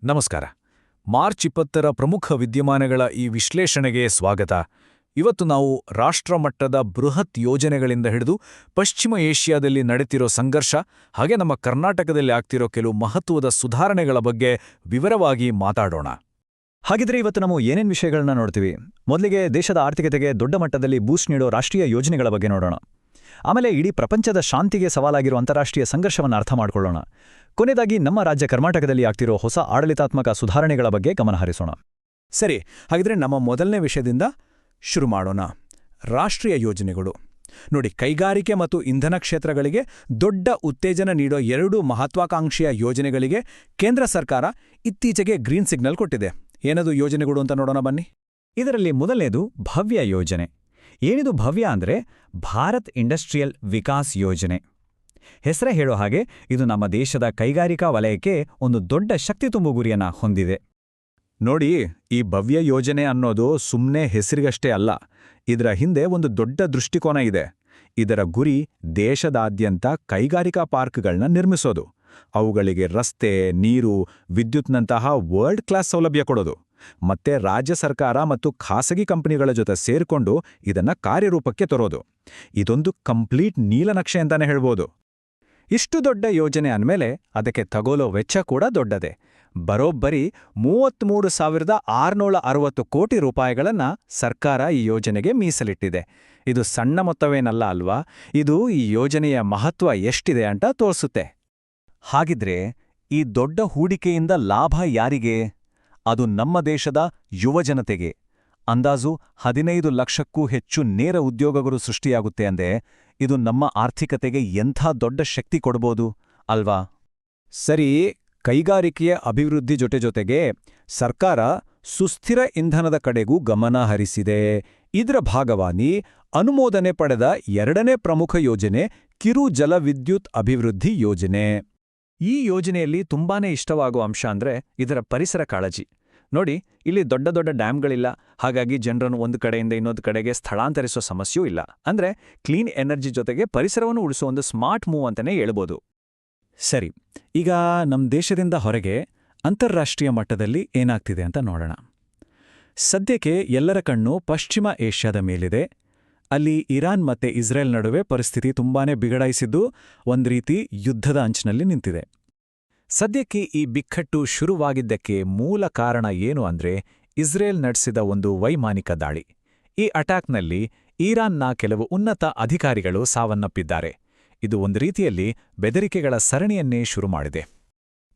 ನಮಸ್ಕಾರ. ಮಾರ್ಚ್ 20ರ ಪ್ರಮುಖ ವಿದ್ಯಮಾನಗಳ ಈ ವಿಶ್ಲೇಷಣೆಗೆ ಸ್ವಾಗತ. ಇವತ್ತು ನಾವು ರಾಷ್ಟ್ರಮಟ್ಟದ ಬೃಹತ್ ಯೋಜನೆಗಳಿಂದ ಹಿಡಿದು ಪಶ್ಚಿಮ ಏಷ್ಯಾದಲ್ಲಿ ನಡೆತಿರೋ ಸಂಘರ್ಷ ಹಾಗೆ ನಮ್ಮ ಕರ್ನಾಟಕದಲ್ಲಿ ಆಗ್ತಿರೋ ಕೆಲವು ಮಹತ್ವದ ಸುಧಾರಣೆಗಳ ಬಗ್ಗೆ ವಿವರವಾಗಿ ಮಾತಾಡೋಣ. ಹಾಗಿದ್ರೆ ಇವತ್ತು ನಾವು ಏನೇನು ವಿಷಯಗಳನ್ನ ನೋಡ್ತೀವಿ? ಮೊದಲಿಗೆ ದೇಶದ ಆರ್ಥಿಕತೆಗೆ ದೊಡ್ಡ ಮಟ್ಟದಲ್ಲಿ ಬೂಸ್ಟ್ ನೀಡೋ ರಾಷ್ಟ್ರೀಯ ಯೋಜನೆಗಳ ಬಗ್ಗೆ ನೋಡೋಣ. ಆಮೇಲೆ ಇಡೀ ಪ್ರಪಂಚದ ಶಾಂತಿಗೆ ಸವಾಲಾಗಿರೋ ಅಂತಾರಾಷ್ಟ್ರೀಯ ಸಂಘರ್ಷವನ್ನು ಅರ್ಥ ಮಾಡ್ಕೊಳ್ಳೋಣ. ಕೊನೆಯದಾಗಿ ನಮ್ಮ ರಾಜ್ಯ ಕರ್ನಾಟಕದಲ್ಲಿ ಆಗ್ತಿರೋ ಹೊಸ ಆಡಳಿತಾತ್ಮಕ ಸುಧಾರಣೆಗಳ ಬಗ್ಗೆ ಗಮನಹರಿಸೋಣ. ಸರಿ, ಹಾಗಿದ್ರೆ ನಮ್ಮ ಮೊದಲನೇ ವಿಷಯದಿಂದ ಶುರು ಮಾಡೋಣ. ರಾಷ್ಟ್ರೀಯ ಯೋಜನೆಗಳು ನೋಡಿ, ಕೈಗಾರಿಕೆ ಮತ್ತು ಇಂಧನ ಕ್ಷೇತ್ರಗಳಿಗೆ ದೊಡ್ಡ ಉತ್ತೇಜನ ನೀಡೋ ಎರಡು ಮಹತ್ವಾಕಾಂಕ್ಷೆಯ ಯೋಜನೆಗಳಿಗೆ ಕೇಂದ್ರ ಸರ್ಕಾರ ಇತ್ತೀಚೆಗೆ ಗ್ರೀನ್ ಸಿಗ್ನಲ್ ಕೊಟ್ಟಿದೆ. ಏನದು ಯೋಜನೆಗಳು ಅಂತ ನೋಡೋಣ ಬನ್ನಿ. ಇದರಲ್ಲಿ ಮೊದಲನೇದು ಭವ್ಯ ಯೋಜನೆ. ಏನಿದು ಭವ್ಯ ಅಂದ್ರೆ ಭಾರತ್ ಇಂಡಸ್ಟ್ರಿಯಲ್ ವಿಕಾಸ್ ಯೋಜನೆ. ಹೆಸರೇ ಹೇಳೋ ಹಾಗೆ ಇದು ನಮ್ಮ ದೇಶದ ಕೈಗಾರಿಕಾ ವಲಯಕ್ಕೆ ಒಂದು ದೊಡ್ಡ ಶಕ್ತಿ ತುಂಬು ಗುರಿಯನ್ನ ಹೊಂದಿದೆ. ನೋಡಿ, ಈ ಭವ್ಯ ಯೋಜನೆ ಅನ್ನೋದು ಸುಮ್ಮನೆ ಹೆಸರಿಗಷ್ಟೇ ಅಲ್ಲ, ಇದರ ಹಿಂದೆ ಒಂದು ದೊಡ್ಡ ದೃಷ್ಟಿಕೋನ ಇದೆ. ಇದರ ಗುರಿ ದೇಶದಾದ್ಯಂತ ಕೈಗಾರಿಕಾ ಪಾರ್ಕ್ಗಳನ್ನ ನಿರ್ಮಿಸೋದು, ಅವುಗಳಿಗೆ ರಸ್ತೆ, ನೀರು, ವಿದ್ಯುತ್ನಂತಹ ವರ್ಲ್ಡ್ ಕ್ಲಾಸ್ ಸೌಲಭ್ಯ ಕೊಡೋದು, ಮತ್ತೆ ರಾಜ್ಯ ಸರ್ಕಾರ ಮತ್ತು ಖಾಸಗಿ ಕಂಪನಿಗಳ ಜೊತೆ ಸೇರ್ಕೊಂಡು ಇದನ್ನ ಕಾರ್ಯರೂಪಕ್ಕೆ ತರೋದು. ಇದೊಂದು ಕಂಪ್ಲೀಟ್ ನೀಲನಕ್ಷೆ ಅಂತಾನೆ ಹೇಳ್ಬೋದು. ಇಷ್ಟು ದೊಡ್ಡ ಯೋಜನೆ ಅಂದಮೇಲೆ ಅದಕ್ಕೆ ತಗೋಲೋ ವೆಚ್ಚ ಕೂಡ ದೊಡ್ಡದೆ. ಬರೋಬ್ಬರಿ 33,660 ಕೋಟಿ ರೂಪಾಯಿಗಳನ್ನ ಸರ್ಕಾರ ಈ ಯೋಜನೆಗೆ ಮೀಸಲಿಟ್ಟಿದೆ. ಇದು ಸಣ್ಣ ಮೊತ್ತವೇನಲ್ಲ ಅಲ್ವಾ? ಇದು ಈ ಯೋಜನೆಯ ಮಹತ್ವ ಎಷ್ಟಿದೆ ಅಂತ ತೋರಿಸುತ್ತೆ. ಹಾಗಿದ್ರೆ ಈ ದೊಡ್ಡ ಹೂಡಿಕೆಯಿಂದ ಲಾಭ ಯಾರಿಗೆ? ಅದು ನಮ್ಮ ದೇಶದ ಯುವಜನತೆಗೆ. ಅಂದಾಜು 15 ಲಕ್ಷಕ್ಕೂ ಹೆಚ್ಚು ನೇರ ಉದ್ಯೋಗಗಳು ಸೃಷ್ಟಿಯಾಗುತ್ತೆ ಅಂದೆ. ಇದು ನಮ್ಮ ಆರ್ಥಿಕತೆಗೆ ಎಂಥ ದೊಡ್ಡ ಶಕ್ತಿ ಕೊಡ್ಬೋದು ಅಲ್ವಾ? ಸರಿ, ಕೈಗಾರಿಕೆಯ ಅಭಿವೃದ್ಧಿ ಜೊತೆಗೆ ಸರ್ಕಾರ ಸುಸ್ಥಿರ ಇಂಧನದ ಕಡೆಗೂ ಗಮನ ಹರಿಸಿದೆ. ಇದರ ಭಾಗವಾಗಿ ಅನುಮೋದನೆ ಪಡೆದ ಎರಡನೇ ಪ್ರಮುಖ ಯೋಜನೆ ಕಿರು ಜಲವಿದ್ಯುತ್ ಅಭಿವೃದ್ಧಿ ಯೋಜನೆ. ಈ ಯೋಜನೆಯಲ್ಲಿ ತುಂಬಾನೇ ಇಷ್ಟವಾಗುವ ಅಂಶ ಅಂದ್ರೆ ಇದರ ಪರಿಸರ ಕಾಳಜಿ. ನೋಡಿ, ಇಲ್ಲಿ ದೊಡ್ಡ ದೊಡ್ಡ ಡ್ಯಾಮ್ಗಳಿಲ್ಲ, ಹಾಗಾಗಿ ಜನರನ್ನು ಒಂದು ಕಡೆಯಿಂದ ಇನ್ನೊಂದು ಕಡೆಗೆ ಸ್ಥಳಾಂತರಿಸೋ ಸಮಸ್ಯೆಯೂ ಇಲ್ಲ. ಅಂದ್ರೆ ಕ್ಲೀನ್ ಎನರ್ಜಿ ಜೊತೆಗೆ ಪರಿಸರವನ್ನು ಉಳಿಸೋ ಒಂದು ಸ್ಮಾರ್ಟ್ ಮೂವ್ ಅಂತಾನೆ ಹೇಳ್ಬೋದು. ಸರಿ, ಈಗ ನಮ್ಮ ದೇಶದಿಂದ ಹೊರಗೆ ಅಂತಾರಾಷ್ಟ್ರೀಯ ಮಟ್ಟದಲ್ಲಿ ಏನಾಗ್ತಿದೆ ಅಂತ ನೋಡೋಣ. ಸದ್ಯಕ್ಕೆ ಎಲ್ಲರ ಕಣ್ಣು ಪಶ್ಚಿಮ ಏಷ್ಯಾದ ಮೇಲಿದೆ. ಅಲ್ಲಿ ಇರಾನ್ ಮತ್ತೆ ಇಸ್ರೇಲ್ ನಡುವೆ ಪರಿಸ್ಥಿತಿ ತುಂಬಾನೇ ಬಿಗಡಾಯಿಸಿದ್ದು ಒಂದು ರೀತಿ ಯುದ್ಧದ ಅಂಚಿನಲ್ಲಿ ನಿಂತಿದೆ. ಸದ್ಯಕ್ಕೆ ಈ ಬಿಕ್ಕಟ್ಟು ಶುರುವಾಗಿದ್ದಕ್ಕೆ ಮೂಲ ಕಾರಣ ಏನು ಅಂದ್ರೆ ಇಸ್ರೇಲ್ ನಡೆಸಿದ ಒಂದು ವೈಮಾನಿಕ ದಾಳಿ. ಈ ಅಟ್ಯಾಕ್ನಲ್ಲಿ ಇರಾನ್ನ ಕೆಲವು ಉನ್ನತ ಅಧಿಕಾರಿಗಳು ಸಾವನ್ನಪ್ಪಿದ್ದಾರೆ. ಇದು ಒಂದು ರೀತಿಯಲ್ಲಿ ಬೆದರಿಕೆಗಳ ಸರಣಿಯನ್ನೇ ಶುರು ಮಾಡಿದೆ.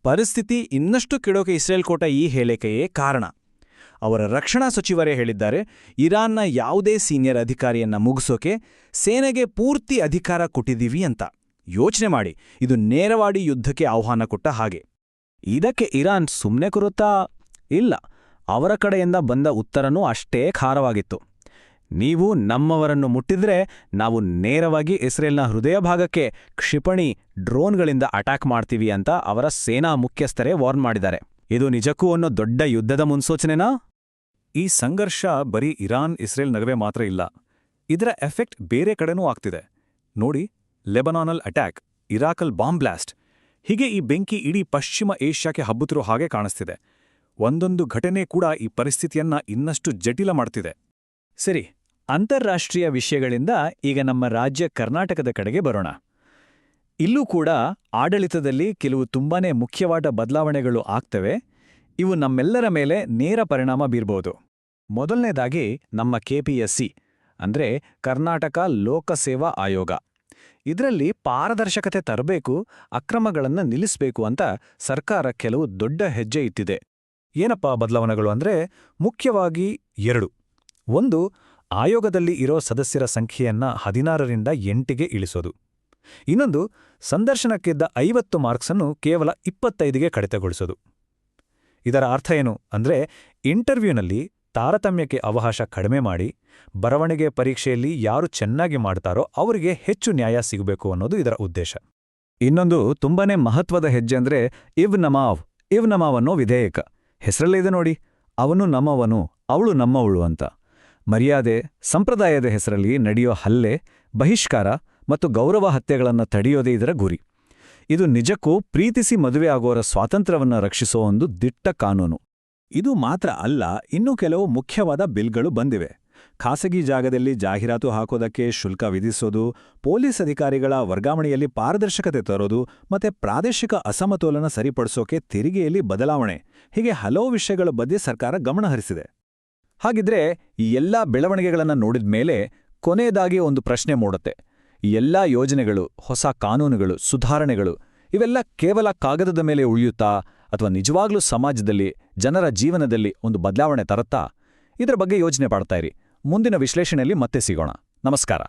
ಪರಿಸ್ಥಿತಿ ಇನ್ನಷ್ಟು ಕೆಡೋಕೆ ಇಸ್ರೇಲ್ ಕೊಟ್ಟ ಈ ಹೇಳಿಕೆಯೇ ಕಾರಣ. ಅವರ ರಕ್ಷಣಾ ಸಚಿವರೇ ಹೇಳಿದ್ದಾರೆ, ಇರಾನ್ನ ಯಾವುದೇ ಸೀನಿಯರ್ ಅಧಿಕಾರಿಯನ್ನ ಮುಗಿಸೋಕೆ ಸೇನೆಗೆ ಪೂರ್ತಿ ಅಧಿಕಾರ ಕೊಟ್ಟಿದ್ದೀವಿ ಅಂತ. ಯೋಚನೆ ಮಾಡಿ, ಇದು ನೇರವಾಡಿ ಯುದ್ಧಕ್ಕೆ ಆಹ್ವಾನ ಕೊಟ್ಟ ಹಾಗೆ. ಇದಕ್ಕೆ ಇರಾನ್ ಸುಮ್ಮನೆ ಕೂರುತ್ತಾ? ಇಲ್ಲ, ಅವರ ಕಡೆಯಿಂದ ಬಂದ ಉತ್ತರನೂ ಅಷ್ಟೇ ಖಾರವಾಗಿತ್ತು. ನೀವು ನಮ್ಮವರನ್ನು ಮುಟ್ಟಿದ್ರೆ ನಾವು ನೇರವಾಗಿ ಇಸ್ರೇಲ್ನ ಹೃದಯ ಭಾಗಕ್ಕೆ ಕ್ಷಿಪಣಿ ಡ್ರೋನ್ಗಳಿಂದ ಅಟ್ಯಾಕ್ ಮಾಡ್ತೀವಿ ಅಂತ ಅವರ ಸೇನಾ ಮುಖ್ಯಸ್ಥರೇ ವಾರ್ನ್ ಮಾಡಿದ್ದಾರೆ. ಇದು ನಿಜಕ್ಕೂ ಅನ್ನೋ ದೊಡ್ಡ ಯುದ್ಧದ ಮುನ್ಸೂಚನೆನಾ? ಈ ಸಂಘರ್ಷ ಬರೀ ಇರಾನ್ ಇಸ್ರೇಲ್ ನಡುವೆ ಮಾತ್ರ ಇಲ್ಲ, ಇದರ ಎಫೆಕ್ಟ್ ಬೇರೆ ಕಡೆನೂ ಆಗ್ತಿದೆ. ನೋಡಿ, ಲೆಬನಾನಲ್ ಅಟ್ಯಾಕ್, ಇರಾಕಲ್ ಬಾಂಬ್ ಬ್ಲಾಸ್ಟ್, ಹೀಗೆ ಈ ಬೆಂಕಿ ಇಡೀ ಪಶ್ಚಿಮ ಏಷ್ಯಾಕ್ಕೆ ಹಬ್ಬುತ್ತಿರೋ ಹಾಗೆ ಕಾಣಿಸ್ತಿದೆ. ಒಂದೊಂದು ಘಟನೆ ಕೂಡ ಈ ಪರಿಸ್ಥಿತಿಯನ್ನ ಇನ್ನಷ್ಟು ಜಟಿಲ ಮಾಡ್ತಿದೆ. ಸರಿ, ಅಂತಾರಾಷ್ಟ್ರೀಯ ವಿಷಯಗಳಿಂದ ಈಗ ನಮ್ಮ ರಾಜ್ಯ ಕರ್ನಾಟಕದ ಕಡೆಗೆ ಬರೋಣ. ಇಲ್ಲೂ ಕೂಡ ಆಡಳಿತದಲ್ಲಿ ಕೆಲವು ತುಂಬಾನೇ ಮುಖ್ಯವಾದ ಬದಲಾವಣೆಗಳು ಆಗ್ತವೆ. ಇವು ನಮ್ಮೆಲ್ಲರ ಮೇಲೆ ನೇರ ಪರಿಣಾಮ ಬೀರ್ಬೋದು. ಮೊದಲನೇದಾಗಿ ನಮ್ಮ KPSC ಅಂದ್ರೆ ಕರ್ನಾಟಕ ಲೋಕಸೇವಾ ಆಯೋಗ. ಇದರಲ್ಲಿ ಪಾರದರ್ಶಕತೆ ತರಬೇಕು, ಅಕ್ರಮಗಳನ್ನು ನಿಲ್ಲಿಸಬೇಕು ಅಂತ ಸರ್ಕಾರ ಕೆಲವು ದೊಡ್ಡ ಹೆಜ್ಜೆ ಇಟ್ಟಿದೆ. ಏನಪ್ಪಾ ಬದಲಾವಣೆಗಳು ಅಂದ್ರೆ ಮುಖ್ಯವಾಗಿ ಎರಡು. ಒಂದು, ಆಯೋಗದಲ್ಲಿ ಇರೋ ಸದಸ್ಯರ ಸಂಖ್ಯೆಯನ್ನ 16ರಿಂದ 8ಗೆ ಇಳಿಸೋದು. ಇನ್ನೊಂದು, ಸಂದರ್ಶನಕ್ಕಿದ್ದ 50 ಮಾರ್ಕ್ಸನ್ನು ಕೇವಲ 25ಗೆ ಕಡಿತಗೊಳಿಸೋದು. ಇದರ ಅರ್ಥ ಏನು ಅಂದ್ರೆ ಇಂಟರ್ವ್ಯೂನಲ್ಲಿ ತಾರತಮ್ಯಕ್ಕೆ ಅವಕಾಶ ಕಡಿಮೆ ಮಾಡಿ ಬರವಣಿಗೆ ಪರೀಕ್ಷೆಯಲ್ಲಿ ಯಾರು ಚೆನ್ನಾಗಿ ಮಾಡ್ತಾರೋ ಅವರಿಗೆ ಹೆಚ್ಚು ನ್ಯಾಯ ಸಿಗಬೇಕು ಅನ್ನೋದು ಇದರ ಉದ್ದೇಶ. ಇನ್ನೊಂದು ತುಂಬಾನೇ ಮಹತ್ವದ ಹೆಜ್ಜೆ ಅಂದ್ರೆ ಇವ್ ನಮಾವ್ ಅನ್ನೋ ವಿಧೇಯಕ. ಹೆಸರಲ್ಲಿದೆ ನೋಡಿ, ಅವನು ನಮ್ಮವನು, ಅವಳು ನಮ್ಮವಳು ಅಂತ. ಮರ್ಯಾದೆ, ಸಂಪ್ರದಾಯದ ಹೆಸರಲ್ಲಿ ನಡೆಯೋ ಹಲ್ಲೆ, ಬಹಿಷ್ಕಾರ ಮತ್ತು ಗೌರವ ಹತ್ಯೆಗಳನ್ನು ತಡೆಯೋದೇ ಇದರ ಗುರಿ. ಇದು ನಿಜಕ್ಕೂ ಪ್ರೀತಿಸಿ ಮದುವೆ ಆಗೋರ ಸ್ವಾತಂತ್ರ್ಯವನ್ನ ರಕ್ಷಿಸೋ ಒಂದು ದಿಟ್ಟ ಕಾನೂನು. ಇದು ಮಾತ್ರ ಅಲ್ಲ, ಇನ್ನೂ ಕೆಲವು ಮುಖ್ಯವಾದ ಬಿಲ್ಗಳು ಬಂದಿವೆ. ಖಾಸಗಿ ಜಾಗದಲ್ಲಿ ಜಾಹೀರಾತು ಹಾಕೋದಕ್ಕೆ ಶುಲ್ಕ ವಿಧಿಸೋದು, ಪೊಲೀಸ್ ಅಧಿಕಾರಿಗಳ ವರ್ಗಾವಣೆಯಲ್ಲಿ ಪಾರದರ್ಶಕತೆ ತರೋದು, ಮತ್ತೆ ಪ್ರಾದೇಶಿಕ ಅಸಮತೋಲನ ಸರಿಪಡಿಸೋಕೆ ತೆರಿಗೆಯಲ್ಲಿ ಬದಲಾವಣೆ, ಹೀಗೆ ಹಲವು ವಿಷಯಗಳ ಬಗ್ಗೆ ಸರ್ಕಾರ ಗಮನ ಹರಿಸಿದೆ. ಹಾಗಿದ್ರೆ ಈ ಎಲ್ಲಾ ಬೆಳವಣಿಗೆಗಳನ್ನ ನೋಡಿದ್ಮೇಲೆ ಕೊನೆಯದಾಗಿ ಒಂದು ಪ್ರಶ್ನೆ ಮೂಡುತ್ತೆ. ಈ ಎಲ್ಲಾ ಯೋಜನೆಗಳು, ಹೊಸ ಕಾನೂನುಗಳು, ಸುಧಾರಣೆಗಳು ಇವೆಲ್ಲ ಕೇವಲ ಕಾಗದದ ಮೇಲೆ ಉಳಿಯುತ್ತಾ ಅಥವಾ ನಿಜವಾಗ್ಲೂ ಸಮಾಜದಲ್ಲಿ, ಜನರ ಜೀವನದಲ್ಲಿ ಒಂದು ಬದಲಾವಣೆ ತರುತ್ತಾ? ಇದರ ಬಗ್ಗೆ ಯೋಚನೆ ಮಾಡ್ತಾ ಇರಿ. ಮುಂದಿನ ವಿಶ್ಲೇಷಣೆಯಲ್ಲಿ ಮತ್ತೆ ಸಿಗೋಣ. ನಮಸ್ಕಾರ.